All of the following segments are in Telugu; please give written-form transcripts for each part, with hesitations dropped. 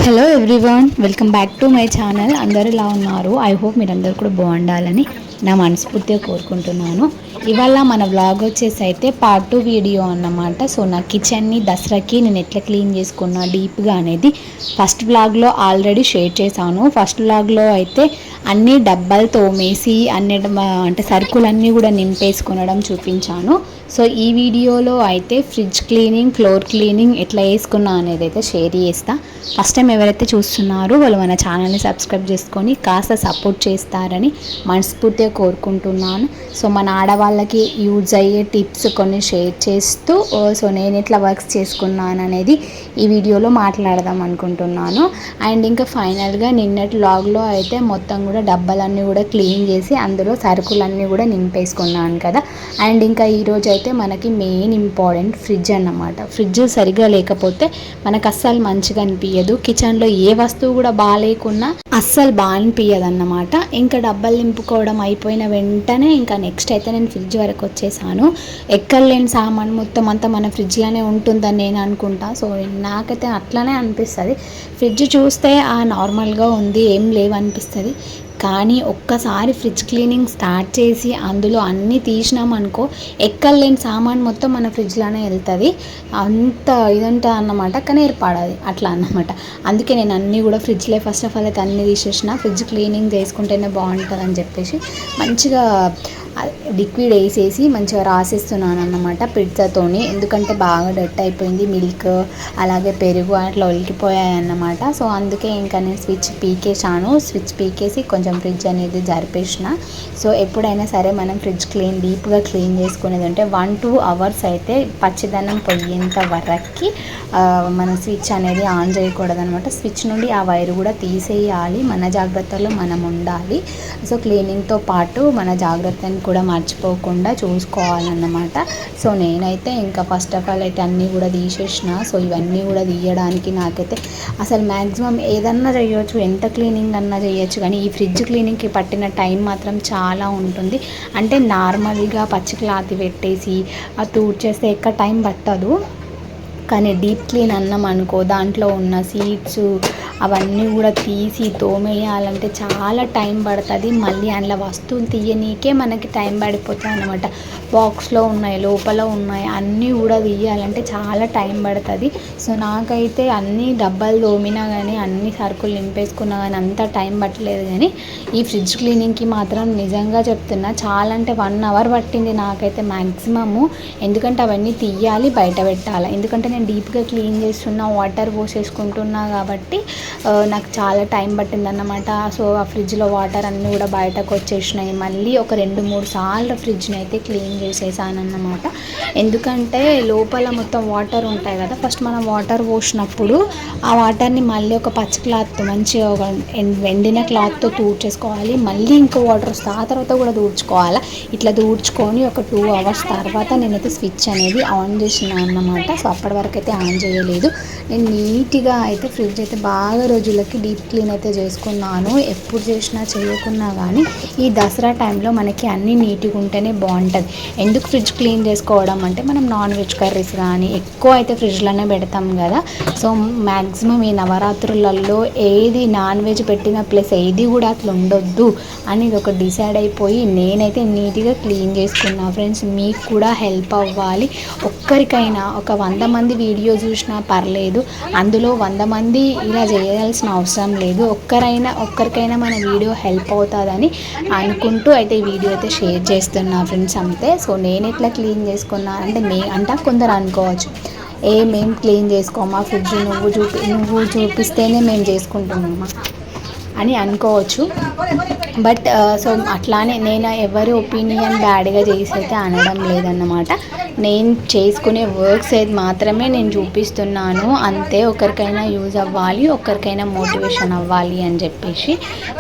Hello everyone, welcome back to my channel. అందరూ ఇలా ఉన్నారు. ఐ హోప్ మీరందరూ కూడా బాగుండాలని నా మనస్ఫూర్తిగా కోరుకుంటున్నాను. ఇవాళ మన వ్లాగ్ వచ్చేసి అయితే పార్ట్ 2 వీడియో అన్నమాట. సో నా కిచెన్ని దసరాకి నేను ఎట్లా క్లీన్ చేసుకున్నా డీప్గా అనేది ఫస్ట్ వ్లాగ్లో ఆల్రెడీ షేర్ చేశాను. ఫస్ట్ వ్లాగ్లో అయితే అన్ని డబ్బాలు తోమేసి అంటే సరుకులన్నీ కూడా నింపేసుకునడం చూపించాను. సో ఈ వీడియోలో అయితే ఫ్రిడ్జ్ క్లీనింగ్, ఫ్లోర్ క్లీనింగ్ ఎట్లా వేసుకున్నా అనేది అయితే షేర్ చేస్తా. ఫస్ట్ టైం ఎవరైతే చూస్తున్నారో వాళ్ళు మన ఛానల్ని సబ్స్క్రైబ్ చేసుకొని కాస్త సపోర్ట్ చేస్తారని మనస్ఫూర్తిగా కోరుకుంటున్నాను. సో మన ఆడవాళ్ళకి యూజ్ అయ్యే టిప్స్ కొన్ని షేర్ చేస్తూ సో నేను ఎట్లా వర్క్స్ చేసుకున్నాను అనేది ఈ వీడియోలో మాట్లాడదాం అనుకుంటున్నాను. అండ్ ఇంకా ఫైనల్గా నిన్నటి వ్లాగ్లో అయితే మొత్తం కూడా డబ్బాలన్నీ కూడా క్లీన్ చేసి అందులో సరుకులన్నీ కూడా నింపేసుకున్నాను కదా. అండ్ ఇంకా ఈరోజు అయితే మనకి మెయిన్ ఇంపార్టెంట్ ఫ్రిడ్జ్ అన్నమాట. ఫ్రిడ్జ్ సరిగ్గా లేకపోతే మనకు అస్సలు మంచిగా అనిపించదు. కిచెన్లో ఏ వస్తువు కూడా బాగాలేకున్నా అస్సలు బాగా అనిపించదు అన్నమాట. ఇంకా డబ్బాలు నింపుకోవడం అయిపోయిన వెంటనే ఇంకా నెక్స్ట్ అయితే నేను ఫ్రిడ్జ్ వరకు వచ్చేసాను. ఎక్కడలేని సామాన్ మొత్తం అంతా మన ఫ్రిడ్జ్లోనే ఉంటుందని నేను అనుకుంటా. సో నాకైతే అట్లానే అనిపిస్తుంది. ఫ్రిడ్జ్ చూస్తే నార్మల్గా ఉంది, ఏం లేవనిపిస్తుంది. కానీ ఒక్కసారి ఫ్రిడ్జ్ క్లీనింగ్ స్టార్ట్ చేసి అందులో అన్నీ తీసినామనుకో ఎక్కలేని సామాన్ మొత్తం మన ఫ్రిడ్జ్లోనే వెళ్తుంది. అంత ఇదంతా అన్నమాట. కానీ ఏర్పడాలి అట్లా అన్నమాట. అందుకే నేను అన్నీ కూడా ఫ్రిడ్జ్లో ఫస్ట్ ఆఫ్ ఆల్ అయితే అన్నీ తీసేసిన. ఫ్రిడ్జ్ క్లీనింగ్ చేసుకుంటేనే బాగుంటుంది అని చెప్పేసి మంచిగా లిక్విడ్ వేసేసి మంచిగా రాసేస్తున్నాను అన్నమాట పిడ్చతోని. ఎందుకంటే బాగా డట్ అయిపోయింది. మిల్క్ అలాగే పెరుగు అట్లా ఒలికిపోయాయి అన్నమాట. సో అందుకే ఇంకా నేను స్విచ్ పీకేసాను. స్విచ్ పీకేసి కొంచెం ఫ్రిడ్జ్ అనేది జరిపేసిన. సో ఎప్పుడైనా సరే మనం ఫ్రిడ్జ్ డీప్గా క్లీన్ చేసుకునేది అంటే 1-2 అవర్స్ అయితే పచ్చిదనం పోయేంత వరకు మన స్విచ్ అనేది ఆన్ చేయకూడదు అనమాట. స్విచ్ నుండి ఆ వైర్ కూడా తీసేయాలి. మన జాగ్రత్తలో మనం ఉండాలి. సో క్లీనింగ్తో పాటు మన జాగ్రత్తని కూడా మర్చిపోకుండా చూసుకోవాలన్నమాట. సో నేనైతే ఇంకా ఫస్ట్ ఆఫ్ ఆల్ అయితే అన్నీ కూడా తీసేసిన. సో ఇవన్నీ కూడా తీయడానికి నాకైతే అసలు మ్యాక్సిమం ఏదన్నా చేయొచ్చు, ఎంత క్లీనింగ్ అన్నా చేయొచ్చు, కానీ ఈ ఫ్రిడ్జ్ క్లీనింగ్కి పట్టిన టైం మాత్రం చాలా ఉంటుంది. అంటే నార్మల్గా పచ్చి క్లాత్ పెట్టేసి తూడ్చేస్తే ఎక్కువ టైం పట్టదు. కానీ డీప్ క్లీన్ అన్నాం అనుకో దాంట్లో ఉన్న సీడ్స్ అవన్నీ కూడా తీసి తోమేయాలంటే చాలా టైం పడుతుంది. మళ్ళీ అందులో వస్తువులు తీయనీకే మనకి టైం పడిపోతుంది అన్నమాట. బాక్స్లో ఉన్నాయి, లోపల ఉన్నాయి, అన్నీ కూడా తీయాలంటే చాలా టైం పడుతుంది. సో నాకైతే అన్ని డబ్బాలు తోమినా కానీ అన్ని సరుకులు నింపేసుకున్నా కానీ అంత టైం పట్టలేదు. కానీ ఈ ఫ్రిడ్జ్ క్లీనింగ్కి మాత్రం నిజంగా చెప్తున్నా చాలా అంటే 1 అవర్ పట్టింది నాకైతే మ్యాక్సిమము. ఎందుకంటే అవన్నీ తీయాలి, బయట పెట్టాలి. ఎందుకంటే నేను డీప్గా క్లీన్ చేస్తున్నా, వాటర్ పోసేసుకుంటున్నా కాబట్టి నాకు చాలా టైం పట్టిందన్నమాట. సో ఆ ఫ్రిడ్జ్లో వాటర్ అన్నీ కూడా బయటకు వచ్చేసినాయి. మళ్ళీ ఒక 2-3 సార్లు ఫ్రిడ్జ్ని అయితే క్లీన్ చేసేసానన్నమాట. ఎందుకంటే లోపల మొత్తం వాటర్ ఉంటాయి కదా. ఫస్ట్ మనం వాటర్ పోసినప్పుడు ఆ వాటర్ని మళ్ళీ ఒక పచ్చి క్లాత్ మంచిగా ఒక ఎండిన క్లాత్తో తూడ్చేసుకోవాలి. మళ్ళీ ఇంకో వాటర్ వస్తే ఆ తర్వాత కూడా తూడ్చుకోవాలి. ఇట్లా తూడ్చుకొని ఒక 2 అవర్స్ తర్వాత నేనైతే స్విచ్ అనేది ఆన్ చేసిన అన్నమాట. సో అప్పటి వరకు అయితే ఆన్ చేయలేదు. నేను నీట్గా అయితే ఫ్రిడ్జ్ అయితే బాగా రోజులకి డీప్ క్లీన్ అయితే చేసుకున్నాను. ఎప్పుడు చేసినా చేయకున్నా కానీ ఈ దసరా టైంలో మనకి అన్నీ నీట్గా ఉంటేనే బాగుంటుంది. ఎందుకు ఫ్రిడ్జ్ క్లీన్ చేసుకోవడం అంటే మనం నాన్ వెజ్ కర్రీస్ కానీ ఎక్కువ అయితే ఫ్రిడ్జ్లోనే పెడతాం కదా. సో మ్యాక్సిమం ఈ నవరాత్రులలో ఏది నాన్ వెజ్ పెట్టిన ప్లేస్ ఏది కూడా అట్లా ఉండొద్దు అనేది ఒక డిసైడ్ అయిపోయి నేనైతే నీట్గా క్లీన్ చేసుకున్నా. ఫ్రెండ్స్ మీకు కూడా హెల్ప్ అవ్వాలి. ఒక్కరికైనా ఒక 100 మంది వీడియో చూసినా పర్లేదు, అందులో 100 మంది ఇలా చేయాల్సిన అవసరం లేదు. ఒక్కరికైనా మన వీడియో హెల్ప్ అవుతుందని అనుకుంటూ అయితే ఈ వీడియో అయితే షేర్ చేస్తున్నా ఫ్రెండ్స్ అంతే. సో నేను ఎట్లా క్లీన్ చేసుకున్నా అంటే కొందరు అనుకోవచ్చు మేము క్లీన్ చేసుకోమా ఫ్రిడ్జ్ నువ్వు చూపిస్తేనే మేము చేసుకుంటున్నామా అని అనుకోవచ్చు. బట్ సో అట్లానే నేను ఎవరి ఒపీనియన్ బ్యాడ్గా చేసి అయితే అనడం లేదన్నమాట. నేను చేసుకునే వర్క్స్ ఏది మాత్రమే నేను చూపిస్తున్నాను అంతే. ఒకరికైనా యూజ్ అవ్వాలి, ఒకరికైనా మోటివేషన్ అవ్వాలి అని చెప్పేసి.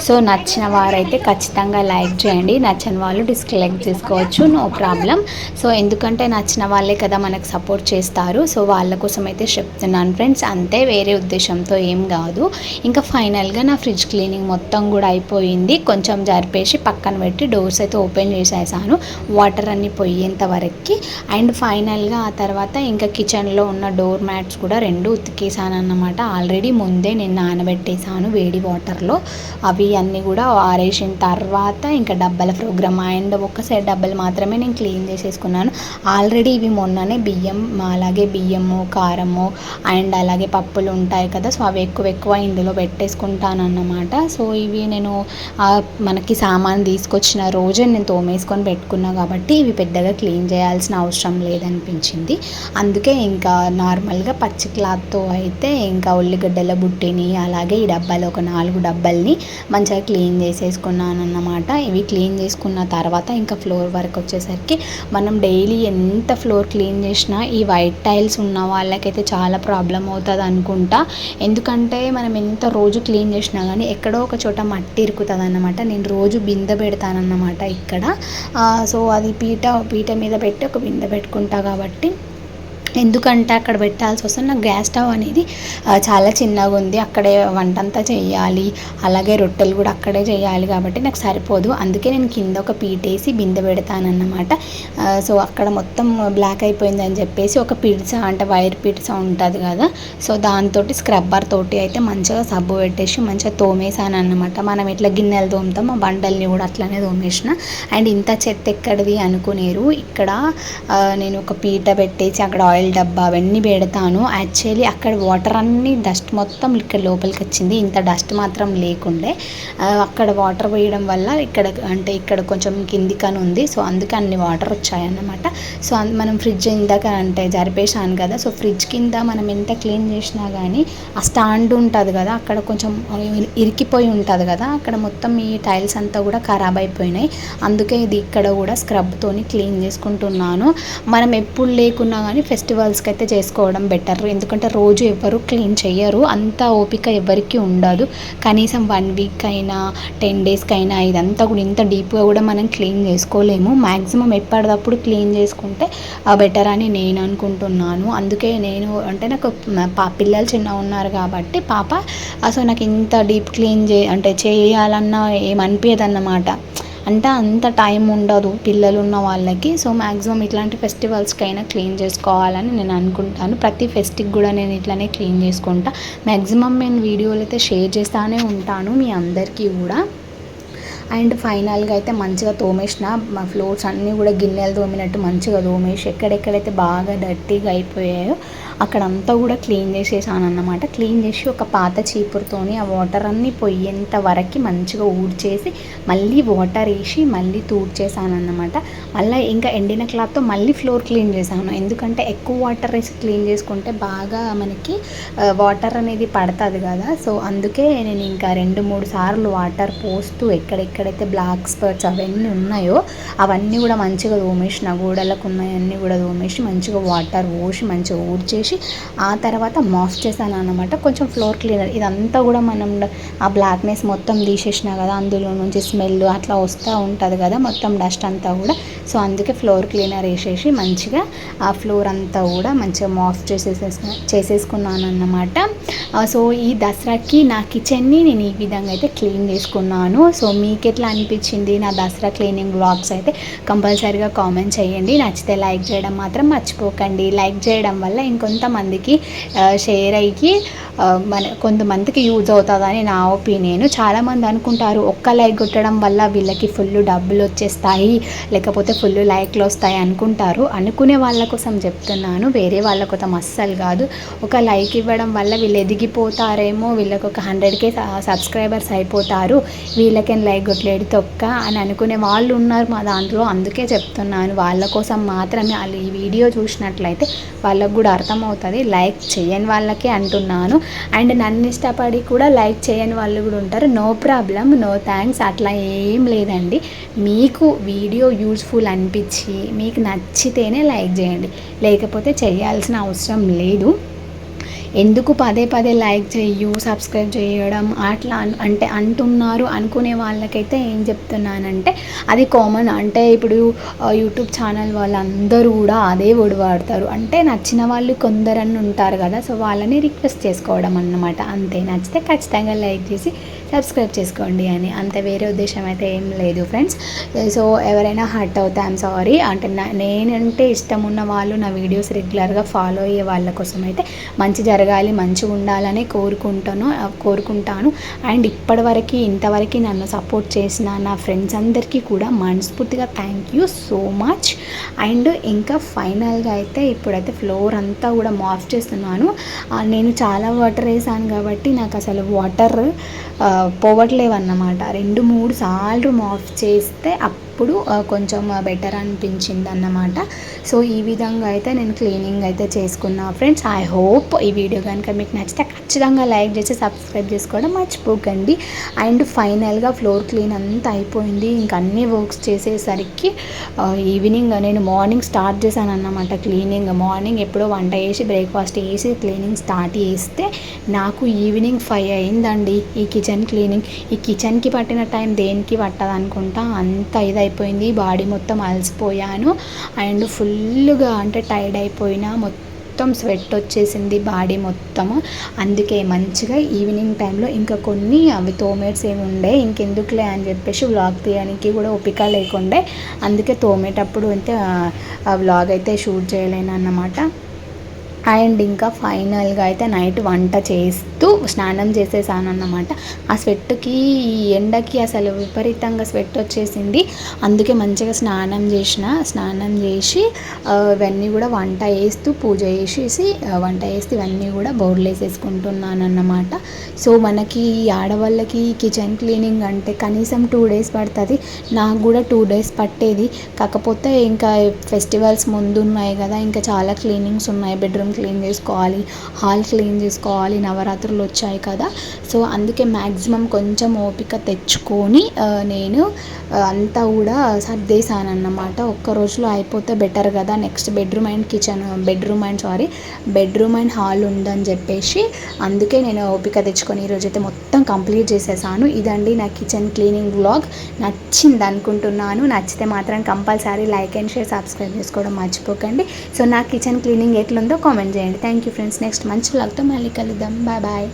సో నచ్చిన వారైతే ఖచ్చితంగా లైక్ చేయండి, నచ్చని వాళ్ళు డిస్లైక్ చేసుకోవచ్చు, నో ప్రాబ్లం. సో ఎందుకంటే నచ్చిన వాళ్ళే కదా మనకు సపోర్ట్ చేస్తారు. సో వాళ్ళ కోసం అయితే చెప్తున్నాను ఫ్రెండ్స్ అంతే, వేరే ఉద్దేశంతో ఏం కాదు. ఇంకా ఫైనల్గా నా ఫ్రిడ్జ్ క్లీన్ క్లీనింగ్ మొత్తం కూడా అయిపోయింది. కొంచెం జరిపేసి పక్కన పెట్టి డోర్స్ అయితే ఓపెన్ చేసేసాను వాటర్ అన్నీ పోయేంత వరకు. అండ్ ఫైనల్గా ఆ తర్వాత ఇంకా కిచెన్లో ఉన్న డోర్ మ్యాట్స్ కూడా 2 ఉతికేసాను అన్నమాట. ఆల్రెడీ ముందే నేను నానబెట్టేసాను వేడి వాటర్లో. అవి అన్నీ కూడా ఆరేసిన తర్వాత ఇంకా డబ్బాల ప్రోగ్రామ్ అండ్ ఒక సైడ్ డబ్బాలు మాత్రమే నేను క్లీన్ చేసేసుకున్నాను. ఆల్రెడీ ఇవి మొన్ననే బియ్యం, అలాగే బియ్యము, కారము అండ్ అలాగే పప్పులు ఉంటాయి కదా, సో అవి ఎక్కువ ఇందులో పెట్టేసుకుంటాను అన్నమాట. సో ఇవి నేను మనకి సామాన్ తీసుకొచ్చిన రోజే నేను తోమేసుకొని పెట్టుకున్నా కాబట్టి ఇవి పెద్దగా క్లీన్ చేయాల్సిన అవసరం లేదనిపించింది. అందుకే ఇంకా నార్మల్గా పచ్చి క్లాత్తో అయితే ఇంకా ఉల్లిగడ్డల బుట్టిని అలాగే ఈ డబ్బాలు ఒక 4 డబ్బాల్ని మంచిగా క్లీన్ చేసేసుకున్నాను అన్నమాట. ఇవి క్లీన్ చేసుకున్న తర్వాత ఇంకా ఫ్లోర్ వర్క్ వచ్చేసరికి మనం డైలీ ఎంత ఫ్లోర్ క్లీన్ చేసినా ఈ వైట్ టైల్స్ ఉన్న వాళ్ళకైతే చాలా ప్రాబ్లం అవుతుంది అనుకుంటా. ఎందుకంటే మనం ఎంత రోజు క్లీన్ చేసినా కానీ ఎక్కడో ఒక చోట మట్టి ఇరుకుతుంది అన్నమాట. నేను రోజు బిందె పెడతానన్నమాట ఇక్కడ. సో అది పీట మీద పెట్టి ఒక బిందె పెట్టుకుంటా కాబట్టి, ఎందుకంటే అక్కడ పెట్టాల్సి వస్తుంది. నాకు గ్యాస్ స్టవ్ అనేది చాలా చిన్నగా ఉంది, అక్కడే వంట అంతా చేయాలి, అలాగే రొట్టెలు కూడా అక్కడే చేయాలి కాబట్టి నాకు సరిపోదు. అందుకే నేను కింద ఒక పీటేసి బిందె పెడతానన్నమాట. సో అక్కడ మొత్తం బ్లాక్ అయిపోయిందని చెప్పేసి ఒక పిడ్స అంటే వైర్ పిడ్స ఉంటుంది కదా, సో దాంతో స్క్రబ్బర్ తోటి అయితే మంచిగా సబ్బు పెట్టేసి మంచిగా తోమేసాను అన్నమాట. మనం ఇట్లా గిన్నెలు తోముతాం, ఆ బండల్ని కూడా అట్లనే తోమేసిన. అండ్ ఇంత చెత్త ఎక్కడిది అనుకునేరు, ఇక్కడ నేను ఒక పీట పెట్టేసి అక్కడ ఆయిల్ డబ్బా అవన్నీ పెడతాను. యాక్చువల్లీ అక్కడ వాటర్ అన్నీ డస్ట్ మొత్తం ఇక్కడ లోపలికి వచ్చింది, ఇంత డస్ట్ మాత్రం లేకుండే. అక్కడ వాటర్ వేయడం వల్ల ఇక్కడ కొంచెం కిందికని ఉంది, సో అందుకే అన్ని వాటర్ వచ్చాయన్నమాట. సో మనం ఫ్రిడ్జ్ ఇందాక అంటే జరిపేసాను కదా, సో ఫ్రిడ్జ్ కింద మనం ఎంత క్లీన్ చేసినా కానీ ఆ స్టాండ్ ఉంటుంది కదా, అక్కడ కొంచెం ఇరికిపోయి ఉంటుంది కదా, అక్కడ మొత్తం ఈ టైల్స్ అంతా కూడా ఖరాబ్ అయిపోయినాయి. అందుకే ఇది ఇక్కడ కూడా స్క్రబ్తోని క్లీన్ చేసుకుంటున్నాను. మనం ఎప్పుడు లేకున్నా కానీ ఫెస్టివల్స్కి అయితే చేసుకోవడం బెటర్, ఎందుకంటే రోజు ఎవరు క్లీన్ చేయరు, అంత ఓపిక ఎవరికి ఉండదు. కనీసం 1 వీక్ అయినా 10 డేస్కి అయినా ఇదంతా కూడా ఇంత డీప్గా కూడా మనం క్లీన్ చేసుకోలేము. మ్యాక్సిమం ఎప్పటికప్పుడు క్లీన్ చేసుకుంటే బెటర్ అని నేను అనుకుంటున్నాను. అందుకే నేను అంటే నాకు పిల్లలు చిన్న ఉన్నారు కాబట్టి సో నాకు ఇంత డీప్ క్లీన్ చేయాలన్నా ఏమనిపించదు అన్నమాట. అంటే అంత టైం ఉండదు పిల్లలు ఉన్న వాళ్ళకి. సో మ్యాక్సిమం ఇట్లాంటి ఫెస్టివల్స్కైనా క్లీన్ చేసుకోవాలని నేను అనుకుంటాను. ప్రతి ఫెస్టివ్కి కూడా నేను ఇట్లానే క్లీన్ చేసుకుంటా. మ్యాక్సిమం నేను వీడియోలు అయితే షేర్ చేస్తూనే ఉంటాను మీ అందరికీ కూడా. అండ్ ఫైనల్గా అయితే మంచిగా తోమేసిన, మా ఫ్లోర్స్ అన్నీ కూడా గిన్నెలు తోమినట్టు మంచిగా తోమేసి ఎక్కడెక్కడైతే బాగా డర్టీగా అయిపోయాయో అక్కడంతా కూడా క్లీన్ చేసేసాను అన్నమాట. క్లీన్ చేసి ఒక పాత చీపురుతోని ఆ వాటర్ అన్నీ పోయేంత వరకు మంచిగా ఊడ్చేసి మళ్ళీ వాటర్ వేసి మళ్ళీ తూడ్చేసాను అన్నమాట. మళ్ళీ ఇంకా ఎండిన క్లాత్తో మళ్ళీ ఫ్లోర్ క్లీన్ చేశాను, ఎందుకంటే ఎక్కువ వాటర్ వేసి క్లీన్ చేసుకుంటే బాగా మనకి వాటర్ అనేది పడుతుంది కదా, సో అందుకే నేను ఇంకా 2-3 సార్లు వాటర్ పోస్తూ ఎక్కడెక్కడైతే బ్లాక్ స్పాట్స్ అవన్నీ ఉన్నాయో అవన్నీ కూడా మంచిగా తోమేసిన, గోడలకు ఉన్నాయన్నీ కూడా తోమేసి మంచిగా వాటర్ పోసి మంచిగా ఊడ్చేసి ఆ తర్వాత మాఫ్ చేశాను అన్నమాట. కొంచెం ఫ్లోర్ క్లీనర్ ఇదంతా కూడా మనం ఆ బ్లాక్నెస్ మొత్తం తీసేసినా కదా, అందులో నుంచి స్మెల్ అట్లా వస్తూ ఉంటుంది కదా మొత్తం డస్ట్ అంతా కూడా, సో అందుకే ఫ్లోర్ క్లీనర్ వేసేసి మంచిగా ఆ ఫ్లోర్ అంతా కూడా మంచిగా మాఫ్ చేసేసుకున్నాను అన్నమాట. సో ఈ దసరాకి నా కిచెన్ని నేను ఈ విధంగా అయితే క్లీన్ చేసుకున్నాను. సో మీకు ఎట్లా అనిపించింది నా దసరా క్లీనింగ్ వ్లాగ్స్ అయితే కంపల్సరీగా కామెంట్ చేయండి. నచ్చితే లైక్ చేయడం మాత్రం మర్చిపోకండి. లైక్ చేయడం వల్ల ఇంకొంతమందికి షేర్ అయ్యి కొంతమందికి యూజ్ అవుతుందని నా ఒపీనియన్. చాలామంది అనుకుంటారు ఒక్క లైక్ కొట్టడం వల్ల వీళ్ళకి ఫుల్ డబ్బులు వచ్చేస్తాయి, లేకపోతే ఫుల్ లైక్లు వస్తాయి అనుకుంటారు. అనుకునే వాళ్ళ కోసం చెప్తున్నాను, వేరే వాళ్ళ కోసం అస్సలు కాదు. ఒక లైక్ ఇవ్వడం వల్ల వీళ్ళు ఎదిగిపోతారేమో, వీళ్ళకి ఒక 100K సబ్స్క్రైబర్స్ అయిపోతారు, వీళ్ళకేం లైక్ కొట్టలేడు తొక్క అని అనుకునే వాళ్ళు ఉన్నారు మా దాంట్లో. అందుకే చెప్తున్నాను, వాళ్ళ కోసం మాత్రమే. వాళ్ళు ఈ వీడియో చూసినట్లయితే వాళ్ళకు కూడా అర్థమవుతుంది, లైక్ చేయని వాళ్ళకే అంటున్నాను. అండ్ నన్ను ఇష్టపడి కూడా లైక్ చేయని వాళ్ళు కూడా ఉంటారు, నో ప్రాబ్లం, నో థ్యాంక్స్, అట్లా ఏం లేదండి. మీకు వీడియో యూజ్ఫుల్ అనిపించి మీకు నచ్చితేనే లైక్ చేయండి, లేకపోతే చేయాల్సిన అవసరం లేదు. ఎందుకు పదే పదే లైక్ చెయ్యు సబ్స్క్రైబ్ చేయడం అట్లా అంటే అంటున్నారు అనుకునే వాళ్ళకైతే ఏం చెప్తున్నానంటే అది కామన్. అంటే ఇప్పుడు యూట్యూబ్ ఛానల్ వాళ్ళందరూ కూడా అదే వర్డ్ వాడతారు. అంటే నచ్చిన వాళ్ళు కొందరని ఉంటారు కదా, సో వాళ్ళని రిక్వెస్ట్ చేసుకోవడం అన్నమాట. అంతే, నచ్చితే ఖచ్చితంగా లైక్ చేసి సబ్స్క్రైబ్ చేసుకోండి అని, అంతే. వేరే ఉద్దేశం అయితే ఏం లేదు ఫ్రెండ్స్. సో ఎవరైనా హర్ట్ అవుతే ఐమ్ సారీ. అంటే నేనంటే ఇష్టం ఉన్న వాళ్ళు నా వీడియోస్ రెగ్యులర్గా ఫాలో అయ్యే వాళ్ళ కోసం అయితే మంచి జరగాలి, మంచిగా ఉండాలని కోరుకుంటాను. అండ్ ఇప్పటివరకు ఇంతవరకు నన్ను సపోర్ట్ చేసిన నా ఫ్రెండ్స్ అందరికీ కూడా మనస్ఫూర్తిగా thank you so much. And ఇంకా ఫైనల్గా అయితే ఇప్పుడైతే ఫ్లోర్ అంతా కూడా మాఫ్ చేస్తున్నాను. నేను చాలా వాటర్ వేసాను కాబట్టి నాకు అసలు వాటర్ పోవట్లేవన్నమాట. 2-3 సార్లు మాఫ్ చేస్తే అప్పుడు కొంచెం బెటర్ అనిపించింది అన్నమాట. సో ఈ విధంగా అయితే నేను క్లీనింగ్ అయితే చేసుకున్నా ఫ్రెండ్స్. ఐ హోప్ ఈ వీడియో కనుక మీకు నచ్చితే ఖచ్చితంగా లైక్ చేసి సబ్స్క్రైబ్ చేసుకోవడం మర్చిపోకండి. అండ్ ఫైనల్గా ఫ్లోర్ క్లీన్ అంతా అయిపోయింది. ఇంక అన్ని వర్క్స్ చేసేసరికి ఈవినింగ్, నేను మార్నింగ్ స్టార్ట్ చేశాను అన్నమాట క్లీనింగ్. మార్నింగ్ ఎప్పుడో వంట చేసి బ్రేక్ఫాస్ట్ చేసి క్లీనింగ్ స్టార్ట్ చేస్తే నాకు ఈవినింగ్ 5 అయిందండి ఈ కిచెన్ క్లీనింగ్. ఈ కిచెన్కి పట్టిన టైం దేనికి పట్టదు అనుకుంటా, అంత ఇదైపోయింది. బాడీ మొత్తం అలసిపోయాను అండ్ ఫుల్గా అంటే టైర్డ్ అయిపోయినా, మొత్తం స్వెట్ వచ్చేసింది బాడీ మొత్తము. అందుకే మంచిగా ఈవినింగ్ టైంలో ఇంకా కొన్ని అవి తోమేట్స్ ఏమి ఉండే, ఇంకెందుకులే అని చెప్పేసి వ్లాగ్ తీయడానికి కూడా ఓపిక లేకుండే. అందుకే తోమేటప్పుడు అయితే వ్లాగ్ అయితే షూట్ చేయలేను అన్నమాట. అండ్ ఇంకా ఫైనల్గా అయితే నైట్ వంట చేస్తూ స్నానం చేసేసాను అన్నమాట. ఆ స్వెట్కి, ఈ ఎండకి అసలు విపరీతంగా స్వెట్ వచ్చేసింది. అందుకే మంచిగా స్నానం చేసి ఇవన్నీ కూడా వంట వేస్తూ పూజ చేసేసి వంట చేస్తూ ఇవన్నీ కూడా బౌర్లు వేసేసుకుంటున్నాను అన్నమాట. సో మనకి ఆడవాళ్ళకి కిచెన్ క్లీనింగ్ అంటే కనీసం 2 days పడుతుంది. నాకు కూడా 2 days పట్టేది. కాకపోతే ఇంకా ఫెస్టివల్స్ ముందు ఉన్నాయి కదా, ఇంకా చాలా క్లీనింగ్స్ ఉన్నాయి. బెడ్రూమ్ క్లీన్ చేసుకోవాలి, హాల్ క్లీన్ చేసుకోవాలి, నవరాత్రులు వచ్చాయి కదా. సో అందుకే మ్యాక్సిమం కొంచెం ఓపిక తెచ్చుకొని నేను అంతా కూడా సర్దేశాను అన్నమాట. ఒక్క రోజులో అయిపోతే బెటర్ కదా. నెక్స్ట్ బెడ్రూమ్ అండ్ హాల్ ఉందని చెప్పేసి అందుకే నేను ఓపిక తెచ్చుకొని ఈరోజైతే మొత్తం కంప్లీట్ చేసేసాను. ఇదండి నా కిచెన్ క్లీనింగ్ వ్లాగ్. నచ్చింది అనుకుంటున్నాను. నచ్చితే మాత్రం compulsory like and share subscribe చేసుకోవడం మర్చిపోకండి. సో నా కిచెన్ క్లీనింగ్ ఎట్లుందో కామెంట్ చేయండి. Thank you friends. నెక్స్ట్ మంచి వ్లాగ్తో మళ్ళీ కలుద్దాం. Bye bye.